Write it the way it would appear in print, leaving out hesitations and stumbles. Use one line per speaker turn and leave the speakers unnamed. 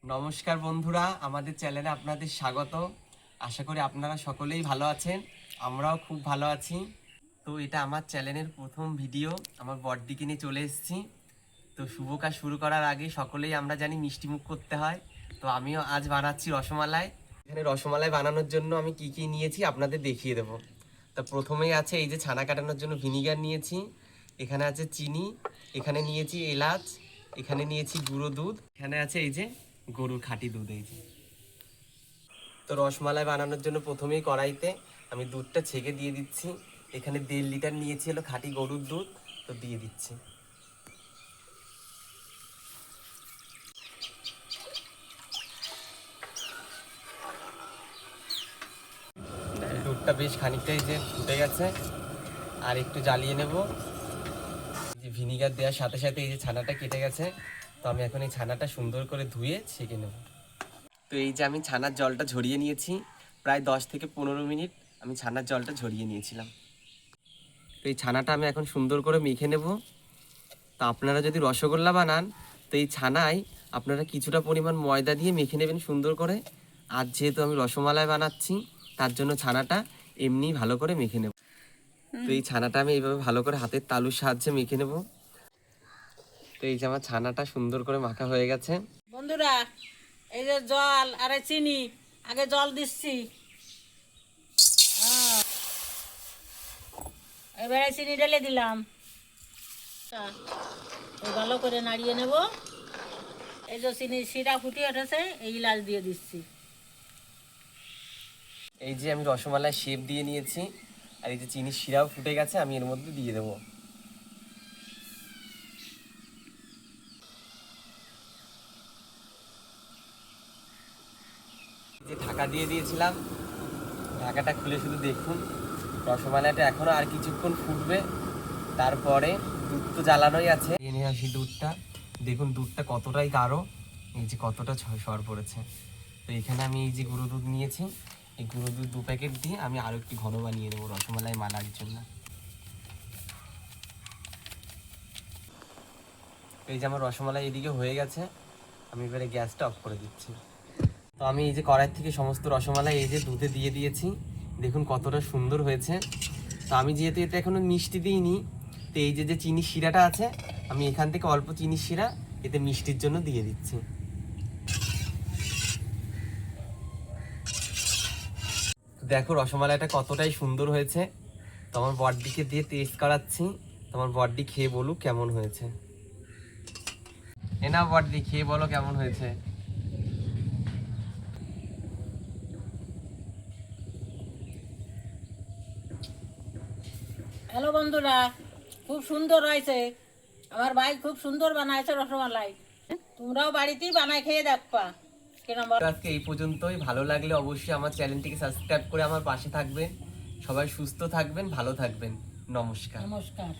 নমস্কার বন্ধুরা, আমাদের চ্যানেলে আপনাদের স্বাগত। আশা করি আপনারা সকলেই ভালো আছেন, আমরাও খুব ভালো আছি। তো এটা আমার চ্যানেলের প্রথম ভিডিও, আমার বড়দিকে নিয়ে চলে এসেছি। তো শুভ কাজ শুরু করার আগে সকলেই আমরা জানি মিষ্টি মুখ করতে হয়। তো আমিও আজ বানাচ্ছি রসমালাই। এখানে রসমালাই বানানোর জন্য আমি কি কি নিয়েছি আপনাদের দেখিয়ে দেবো। তা প্রথমেই আছে এই যে ছানা কাটানোর জন্য ভিনিগার নিয়েছি, এখানে আছে চিনি, এখানে নিয়েছি এলাচ, এখানে নিয়েছি গুঁড়ো দুধ, এখানে আছে এই যে গরুর খাঁটি দুধ। এই যে তো রসমালাই বানানোর জন্য প্রথমেই কড়াইতে আমি দুধটা ছেঁকে দিয়ে দিচ্ছি। এখানে 1.5 লিটার নিয়েছি হলো খাঁটি গরুর দুধ, তো দিয়ে দিচ্ছি। দুধটা বেশ খানিকটা এই যে ফুটে গেছে, আর একটু জ্বালিয়ে নেব। যে ভিনিগার দেওয়ার সাথে সাথে এই যে ছানাটা কেটে গেছে, তো আমি এখন এই ছানাটা সুন্দর করে ধুয়ে ছেঁকে নেব। তো এই যে আমি ছানার জলটা ঝরিয়ে নিয়েছি, প্রায় 10 থেকে 15 মিনিট আমি ছানার জলটা ঝরিয়ে নিয়েছিলাম। তো এই ছানাটা আমি এখন সুন্দর করে মেখে নেব। তো আপনারা যদি রসগোল্লা বানান, তো এই ছানায় আপনারা কিছুটা পরিমাণ ময়দা দিয়ে মেখে নেবেন সুন্দর করে। আর যেহেতু আমি রসমালাই বানাচ্ছি, তার জন্য ছানাটা এমনি ভালো করে মেখে নেব। তো এই ছানাটা আমি এইভাবে ভালো করে হাতের তালুর সাহায্যে মেখে নেব। তো এই যে আমার ছানাটা সুন্দর করে মাখা হয়ে গেছে।
বন্ধুরা, এই যে জল আর এই চিনি, আগে জল দিচ্ছি, এবারে চিনি ঢেলে দিলাম। ভালো করে নাড়িয়ে নেব। এই যে চিনি শিরা ফুটিয়ে উঠেছে, এই ইলাচ দিয়ে দিচ্ছি।
এই যে আমি রসমালাই শেপ দিয়ে নিয়েছি, আর এই যে চিনির শিরাও ফুটে গেছে, আমি এর মধ্যে দিয়ে দেবো। যে ঢাকা দিয়ে দিয়েছিলাম, ঢাকাটা খুলে শুধু দেখুন, রসমালাইটা এখনো আর কিছুক্ষণ ফুটবে। তারপরে দুধ তো জ্বালানোই আছে, নিয়ে আসি দুধটা। দেখুন দুধটা কতটাই গাঢ়, এই যে কতটা সর পড়েছে। তো এখানে আমি এই যে গুঁড়ো দুধ নিয়েছি, এই গুঁড়ো দুধ 2 প্যাকেট দিয়ে আমি আরও একটু ঘন বানিয়ে নেবো রসমালাই মালার জন্য। এই যে আমার রসমালাই এদিকে হয়ে গেছে, আমি এবারে গ্যাসটা অফ করে দিচ্ছি। তো আমি এই যে কড়াই থেকে সমস্ত রসমালাই এই যে দুধে দিয়ে দিয়েছি, দেখুন কতটা সুন্দর হয়েছে। তো আমি যেহেতু এতে এখনো মিষ্টি দিইনি, তো এই যে যে চিনির শিরাটা আছে, আমি এখান থেকে অল্প চিনির শিরা এতে মিষ্টির জন্য দিয়ে দিচ্ছি। দেখো রসমালাইটা কতটাই সুন্দর হয়েছে। তো আমার বড়দিকে দিয়ে টেস্ট করাচ্ছি, তোমার বড়দি খেয়ে বলুক কেমন হয়েছে। না বড়দি, খেয়ে বলো কেমন হয়েছে।
হ্যালো বন্ধুরা, খুব সুন্দর হয়েছে। আমার ভাই খুব সুন্দর বানাইছে রসমালাই। তোমরাও বাড়িতেই বানাই খেয়ে দেখবা কেরম।
আজকে এই পর্যন্তই। ভালো লাগলে অবশ্যই আমার চ্যানেলটিকে সাবস্ক্রাইব করে আমার পাশে থাকবেন। সবাই সুস্থ থাকবেন, ভালো থাকবেন। নমস্কার।
নমস্কার।